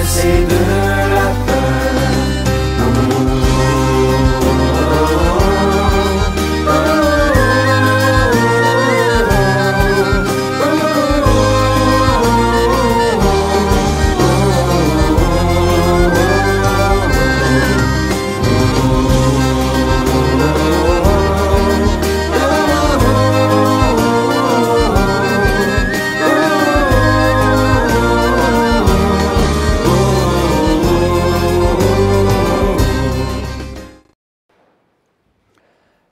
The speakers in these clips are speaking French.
stress et de la peur.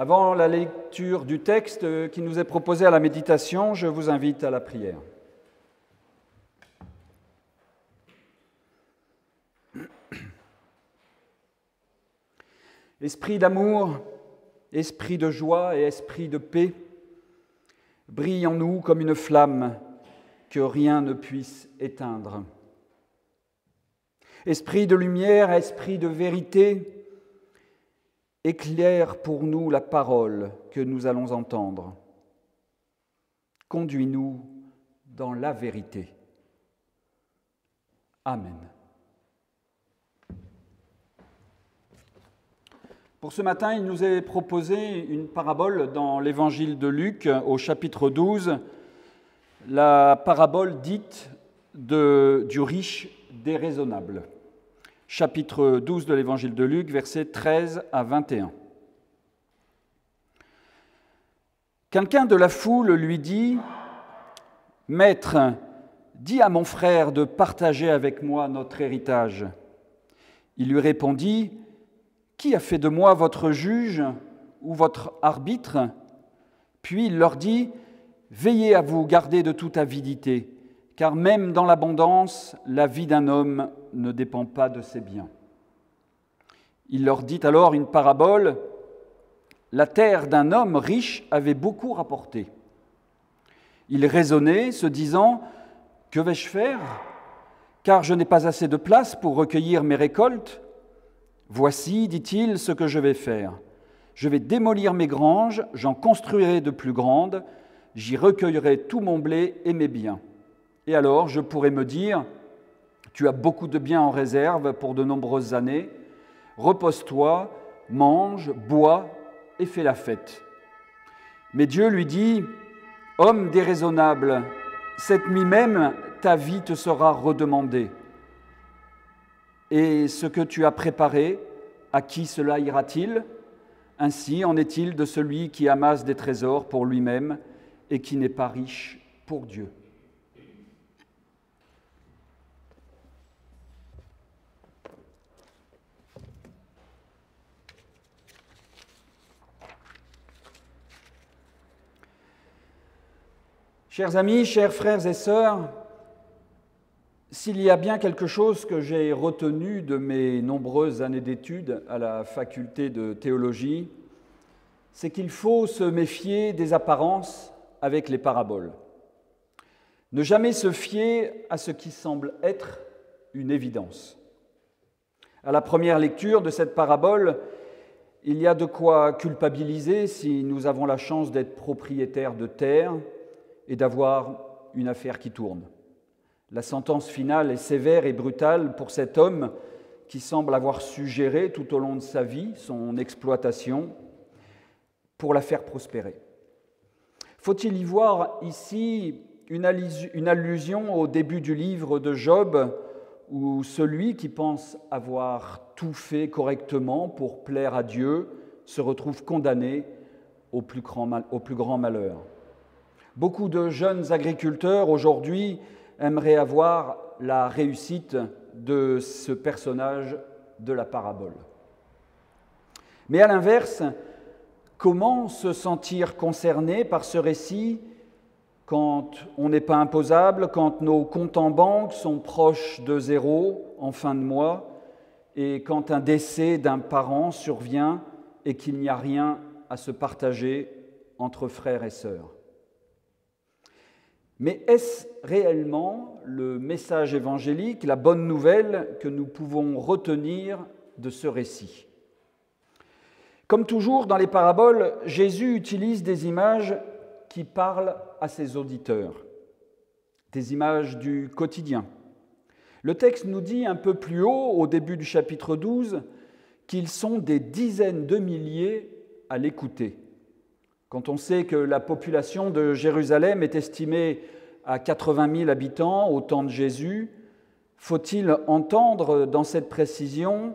Avant la lecture du texte qui nous est proposé à la méditation, je vous invite à la prière. Esprit d'amour, esprit de joie et esprit de paix, brille en nous comme une flamme que rien ne puisse éteindre. Esprit de lumière, esprit de vérité, éclaire pour nous la parole que nous allons entendre. Conduis-nous dans la vérité. Amen. Pour ce matin, il nous est proposé une parabole dans l'Évangile de Luc, au chapitre 12, la parabole dite du riche déraisonnable. Chapitre 12 de l'Évangile de Luc, versets 13 à 21. Quelqu'un de la foule lui dit « Maître, dis à mon frère de partager avec moi notre héritage. » Il lui répondit « Qui a fait de moi votre juge ou votre arbitre ?» Puis il leur dit « Veillez à vous garder de toute avidité, car même dans l'abondance, la vie d'un homme ne dépend pas de ses biens. » Il leur dit alors une parabole. La terre d'un homme riche avait beaucoup rapporté. Il raisonnait, se disant « Que vais-je faire ? Car je n'ai pas assez de place pour recueillir mes récoltes. Voici, dit-il, ce que je vais faire. Je vais démolir mes granges, j'en construirai de plus grandes, j'y recueillerai tout mon blé et mes biens. Et alors je pourrai me dire « Tu as beaucoup de biens en réserve pour de nombreuses années. Repose-toi, mange, bois et fais la fête. » Mais Dieu lui dit « Homme déraisonnable, cette nuit même, ta vie te sera redemandée. Et ce que tu as préparé, à qui cela ira-t-il ? Ainsi en est-il de celui qui amasse des trésors pour lui-même et qui n'est pas riche pour Dieu. » Chers amis, chers frères et sœurs, s'il y a bien quelque chose que j'ai retenu de mes nombreuses années d'études à la faculté de théologie, c'est qu'il faut se méfier des apparences avec les paraboles. Ne jamais se fier à ce qui semble être une évidence. À la première lecture de cette parabole, il y a de quoi culpabiliser si nous avons la chance d'être propriétaires de terre et d'avoir une affaire qui tourne. La sentence finale est sévère et brutale pour cet homme qui semble avoir su gérer tout au long de sa vie son exploitation pour la faire prospérer. Faut-il y voir ici une allusion au début du livre de Job, où celui qui pense avoir tout fait correctement pour plaire à Dieu se retrouve condamné au plus grand malheur. Beaucoup de jeunes agriculteurs aujourd'hui aimeraient avoir la réussite de ce personnage de la parabole. Mais à l'inverse, comment se sentir concerné par ce récit quand on n'est pas imposable, quand nos comptes en banque sont proches de zéro en fin de mois et quand un décès d'un parent survient et qu'il n'y a rien à se partager entre frères et sœurs? Mais est-ce réellement le message évangélique, la bonne nouvelle que nous pouvons retenir de ce récit? Comme toujours dans les paraboles, Jésus utilise des images qui parlent à ses auditeurs, des images du quotidien. Le texte nous dit un peu plus haut, au début du chapitre 12, qu'ils sont des dizaines de milliers à l'écouter. Quand on sait que la population de Jérusalem est estimée à 80 000 habitants au temps de Jésus, faut-il entendre dans cette précision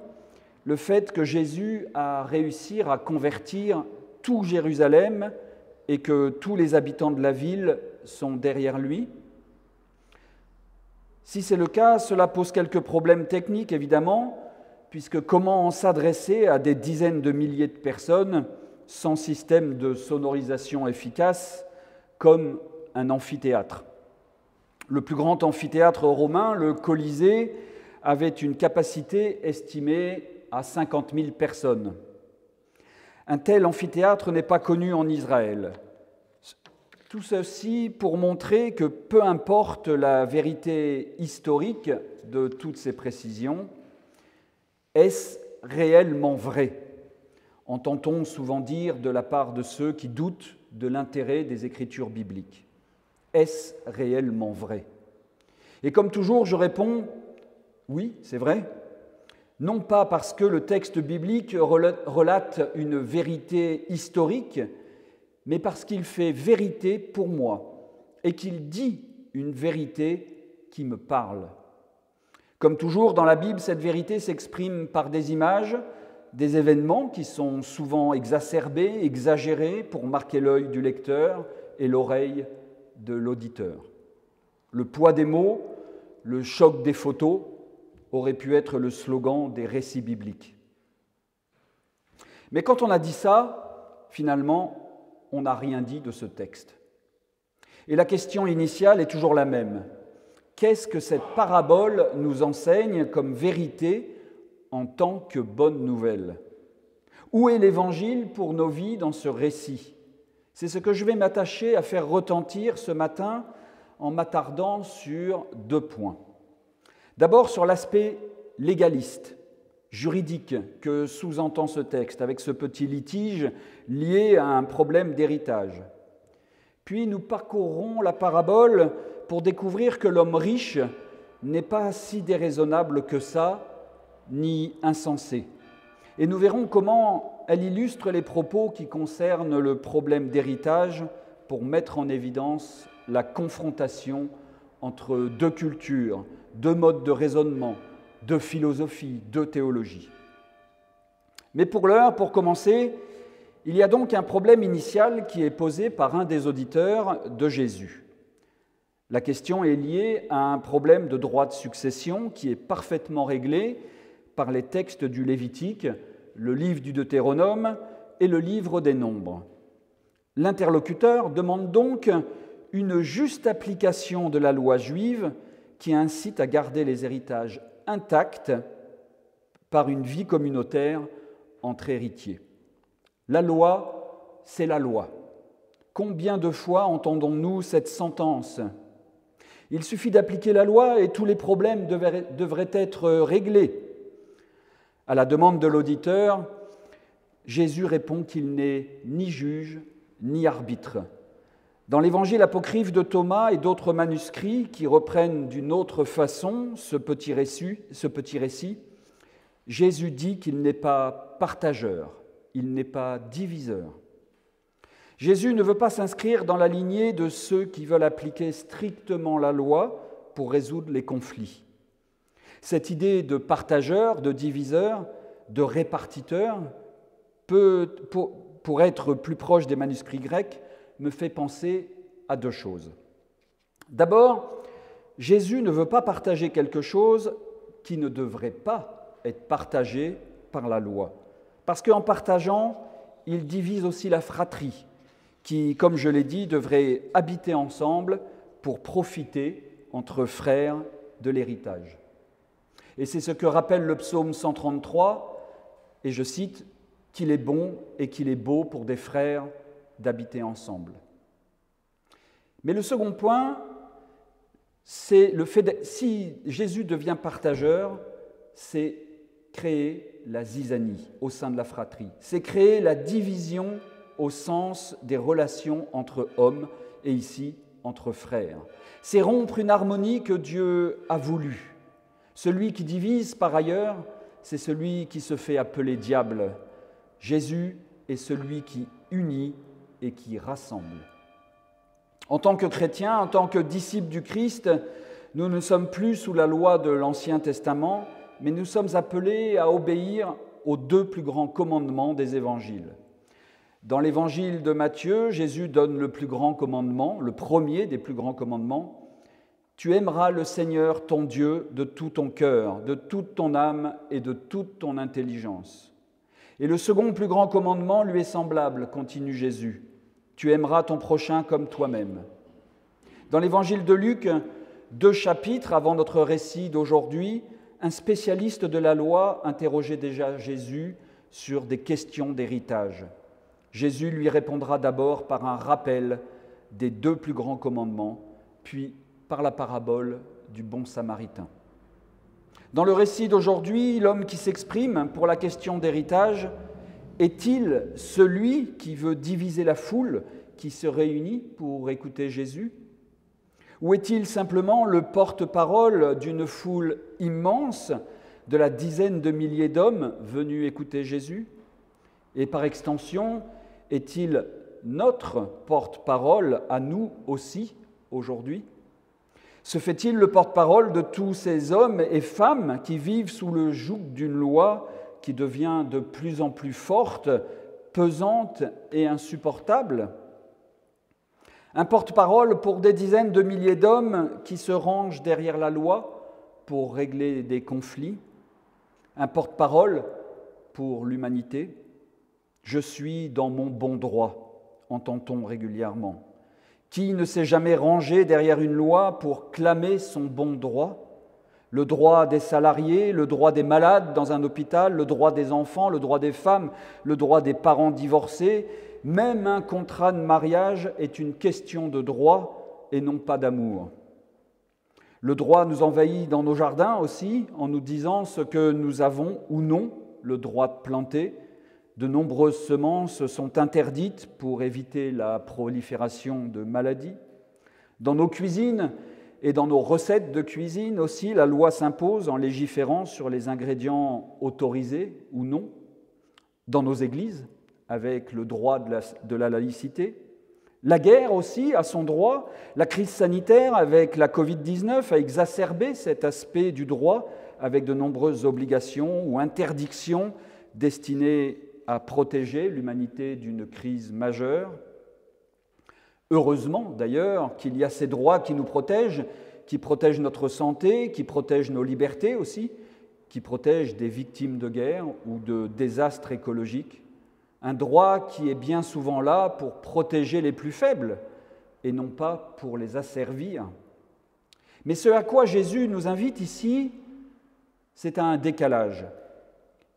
le fait que Jésus a réussi à convertir tout Jérusalem et que tous les habitants de la ville sont derrière lui? Si c'est le cas, cela pose quelques problèmes techniques, évidemment, puisque comment s'adresser à des dizaines de milliers de personnes sans système de sonorisation efficace comme un amphithéâtre? Le plus grand amphithéâtre romain, le Colisée, avait une capacité estimée à 50 000 personnes. Un tel amphithéâtre n'est pas connu en Israël. Tout ceci pour montrer que peu importe la vérité historique de toutes ces précisions, est-ce réellement vrai? Entend-on souvent dire de la part de ceux qui doutent de l'intérêt des Écritures bibliques. Est-ce réellement vrai? Et comme toujours, je réponds oui, c'est vrai. Non pas parce que le texte biblique relate une vérité historique, mais parce qu'il fait vérité pour moi et qu'il dit une vérité qui me parle. Comme toujours dans la Bible, cette vérité s'exprime par des images, des événements qui sont souvent exacerbés, exagérés pour marquer l'œil du lecteur et l'oreille de l'auditeur. Le poids des mots, le choc des photos aurait pu être le slogan des récits bibliques. Mais quand on a dit ça, finalement, on n'a rien dit de ce texte. Et la question initiale est toujours la même. Qu'est-ce que cette parabole nous enseigne comme vérité en tant que bonne nouvelle? Où est l'Évangile pour nos vies dans ce récit? C'est ce que je vais m'attacher à faire retentir ce matin en m'attardant sur 2 points. D'abord sur l'aspect légaliste, juridique que sous-entend ce texte, avec ce petit litige lié à un problème d'héritage. Puis nous parcourrons la parabole pour découvrir que l'homme riche n'est pas si déraisonnable que ça, ni insensé. Et nous verrons comment elle illustre les propos qui concernent le problème d'héritage pour mettre en évidence la confrontation entre 2 cultures, 2 modes de raisonnement, 2 philosophies, 2 théologies. Mais pour l'heure, pour commencer, il y a donc un problème initial qui est posé par un des auditeurs de Jésus. La question est liée à un problème de droit de succession qui est parfaitement réglé par les textes du Lévitique, le livre du Deutéronome et le livre des Nombres. L'interlocuteur demande donc une juste application de la loi juive qui incite à garder les héritages intacts par une vie communautaire entre héritiers. La loi, c'est la loi. Combien de fois entendons-nous cette sentence? Il suffit d'appliquer la loi et tous les problèmes devraient être réglés. À la demande de l'auditeur, Jésus répond qu'il n'est ni juge ni arbitre. Dans l'évangile apocryphe de Thomas et d'autres manuscrits qui reprennent d'une autre façon ce petit récit, Jésus dit qu'il n'est pas partageur, il n'est pas diviseur. Jésus ne veut pas s'inscrire dans la lignée de ceux qui veulent appliquer strictement la loi pour résoudre les conflits. Cette idée de partageur, de diviseur, de répartiteur, pour être plus proche des manuscrits grecs, me fait penser à 2 choses. D'abord, Jésus ne veut pas partager quelque chose qui ne devrait pas être partagé par la loi. Parce qu'en partageant, il divise aussi la fratrie, qui, comme je l'ai dit, devrait habiter ensemble pour profiter entre frères de l'héritage. Et c'est ce que rappelle le psaume 133, et je cite, « qu'il est bon et qu'il est beau pour des frères d'habiter ensemble ». Mais le second point, c'est le fait si Jésus devient partageur, c'est créer la zizanie au sein de la fratrie. C'est créer la division au sens des relations entre hommes et ici entre frères. C'est rompre une harmonie que Dieu a voulu. Celui qui divise, par ailleurs, c'est celui qui se fait appeler diable. Jésus est celui qui unit et qui rassemble. En tant que chrétiens, en tant que disciples du Christ, nous ne sommes plus sous la loi de l'Ancien Testament, mais nous sommes appelés à obéir aux 2 plus grands commandements des évangiles. Dans l'évangile de Matthieu, Jésus donne le plus grand commandement, le premier des plus grands commandements. Tu aimeras le Seigneur ton Dieu de tout ton cœur, de toute ton âme et de toute ton intelligence. Et le second plus grand commandement lui est semblable, continue Jésus. Tu aimeras ton prochain comme toi-même. Dans l'évangile de Luc, 2 chapitres avant notre récit d'aujourd'hui, un spécialiste de la loi interrogeait déjà Jésus sur des questions d'héritage. Jésus lui répondra d'abord par un rappel des 2 plus grands commandements, puis par la parabole du bon samaritain. Dans le récit d'aujourd'hui, l'homme qui s'exprime pour la question d'héritage est-il celui qui veut diviser la foule qui se réunit pour écouter Jésus ? Ou est-il simplement le porte-parole d'une foule immense de la dizaine de milliers d'hommes venus écouter Jésus ? Et par extension, est-il notre porte-parole à nous aussi aujourd'hui ? Se fait-il le porte-parole de tous ces hommes et femmes qui vivent sous le joug d'une loi qui devient de plus en plus forte, pesante et insupportable ? Un porte-parole pour des dizaines de milliers d'hommes qui se rangent derrière la loi pour régler des conflits ? Un porte-parole pour l'humanité ? Je suis dans mon bon droit, entend-on régulièrement. Qui ne s'est jamais rangé derrière une loi pour clamer son bon droit ? Le droit des salariés, le droit des malades dans un hôpital, le droit des enfants, le droit des femmes, le droit des parents divorcés. Même un contrat de mariage est une question de droit et non pas d'amour. Le droit nous envahit dans nos jardins aussi en nous disant ce que nous avons ou non le droit de planter. De nombreuses semences sont interdites pour éviter la prolifération de maladies. Dans nos cuisines et dans nos recettes de cuisine aussi, la loi s'impose en légiférant sur les ingrédients autorisés ou non. Dans nos églises, avec le droit de la laïcité. La guerre aussi a son droit. La crise sanitaire avec la Covid-19 a exacerbé cet aspect du droit avec de nombreuses obligations ou interdictions destinées à protéger l'humanité d'une crise majeure. Heureusement d'ailleurs qu'il y a ces droits qui nous protègent, qui protègent notre santé, qui protègent nos libertés aussi, qui protègent des victimes de guerre ou de désastres écologiques. Un droit qui est bien souvent là pour protéger les plus faibles et non pas pour les asservir. Mais ce à quoi Jésus nous invite ici, c'est à un décalage.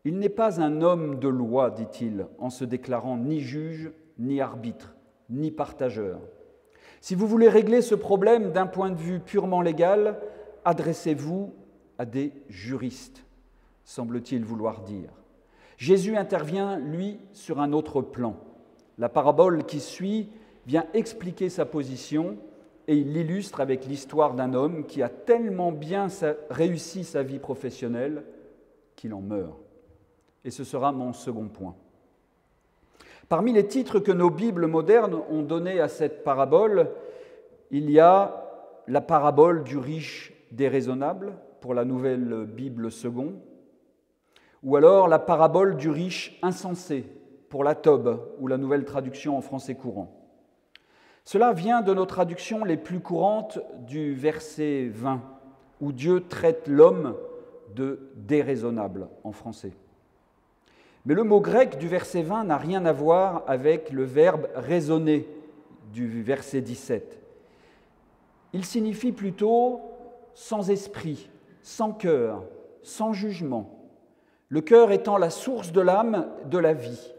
Il n'est pas un homme de loi, dit-il, en se déclarant ni juge, ni arbitre, ni partageur. Si vous voulez régler ce problème d'un point de vue purement légal, adressez-vous à des juristes, semble-t-il vouloir dire. Jésus intervient, lui, sur un autre plan. La parabole qui suit vient expliquer sa position et il l'illustre avec l'histoire d'un homme qui a tellement bien réussi sa vie professionnelle qu'il en meurt. Et ce sera mon second point. Parmi les titres que nos Bibles modernes ont donnés à cette parabole, il y a la parabole du riche déraisonnable pour la nouvelle Bible second, ou alors la parabole du riche insensé pour la Tob ou la nouvelle traduction en français courant. Cela vient de nos traductions les plus courantes du verset 20, où Dieu traite l'homme de déraisonnable en français. Mais le mot grec du verset 20 n'a rien à voir avec le verbe raisonner du verset 17. Il signifie plutôt sans esprit, sans cœur, sans jugement. Le cœur étant la source de l'âme, de la vie.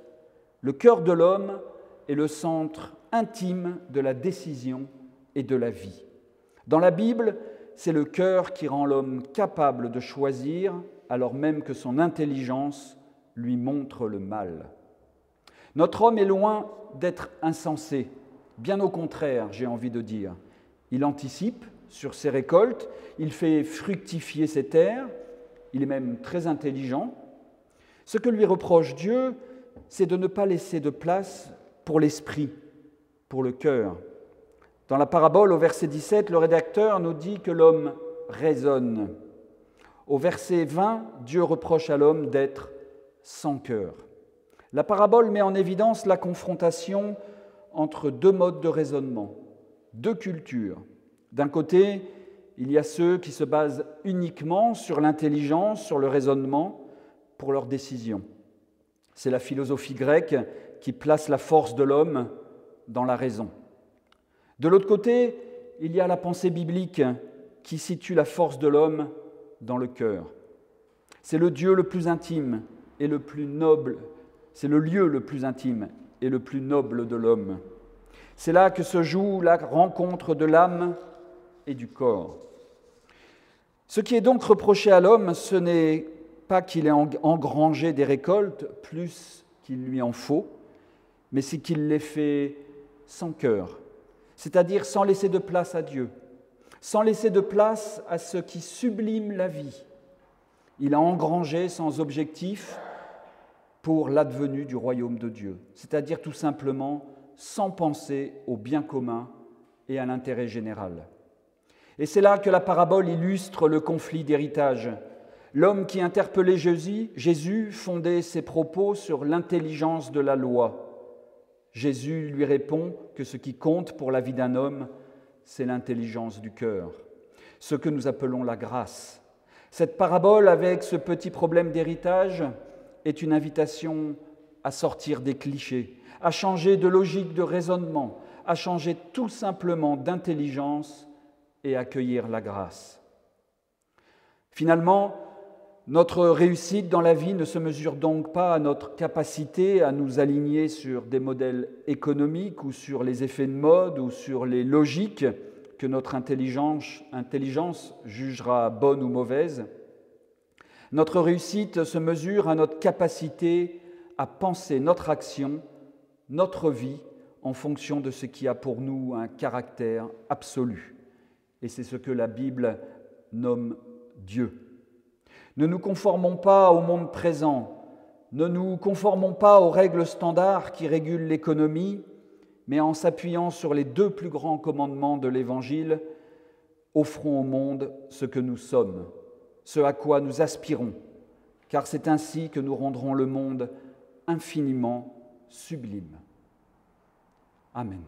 Le cœur de l'homme est le centre intime de la décision et de la vie. Dans la Bible, c'est le cœur qui rend l'homme capable de choisir, alors même que son intelligence lui montre le mal. Notre homme est loin d'être insensé, bien au contraire, j'ai envie de dire. Il anticipe, sur ses récoltes, il fait fructifier ses terres, il est même très intelligent. Ce que lui reproche Dieu, c'est de ne pas laisser de place pour l'esprit, pour le cœur. Dans la parabole, au verset 17, le rédacteur nous dit que l'homme raisonne. Au verset 20, Dieu reproche à l'homme d'être sans cœur. La parabole met en évidence la confrontation entre deux modes de raisonnement, deux cultures. D'un côté, il y a ceux qui se basent uniquement sur l'intelligence, sur le raisonnement, pour leurs décisions. C'est la philosophie grecque qui place la force de l'homme dans la raison. De l'autre côté, il y a la pensée biblique qui situe la force de l'homme dans le cœur. C'est le Dieu le plus intime et le plus noble, c'est le lieu le plus intime et le plus noble de l'homme. C'est là que se joue la rencontre de l'âme et du corps. Ce qui est donc reproché à l'homme, ce n'est pas qu'il ait engrangé des récoltes plus qu'il lui en faut, mais c'est qu'il les fait sans cœur, c'est-à-dire sans laisser de place à Dieu, sans laisser de place à ce qui sublime la vie. Il a engrangé sans objectif pour l'advenue du royaume de Dieu, c'est-à-dire tout simplement sans penser au bien commun et à l'intérêt général. Et c'est là que la parabole illustre le conflit d'héritage. L'homme qui interpellait Jésus fondait ses propos sur l'intelligence de la loi. Jésus lui répond que ce qui compte pour la vie d'un homme, c'est l'intelligence du cœur, ce que nous appelons la grâce. Cette parabole, avec ce petit problème d'héritage, est une invitation à sortir des clichés, à changer de logique de raisonnement, à changer tout simplement d'intelligence et accueillir la grâce. Finalement, notre réussite dans la vie ne se mesure donc pas à notre capacité à nous aligner sur des modèles économiques ou sur les effets de mode ou sur les logiques que notre intelligence jugera bonnes ou mauvaises. Notre réussite se mesure à notre capacité à penser notre action, notre vie, en fonction de ce qui a pour nous un caractère absolu. Et c'est ce que la Bible nomme Dieu. Ne nous conformons pas au monde présent, ne nous conformons pas aux règles standards qui régulent l'économie, mais en s'appuyant sur les deux plus grands commandements de l'Évangile, offrons au monde ce que nous sommes, ce à quoi nous aspirons, car c'est ainsi que nous rendrons le monde infiniment sublime. Amen.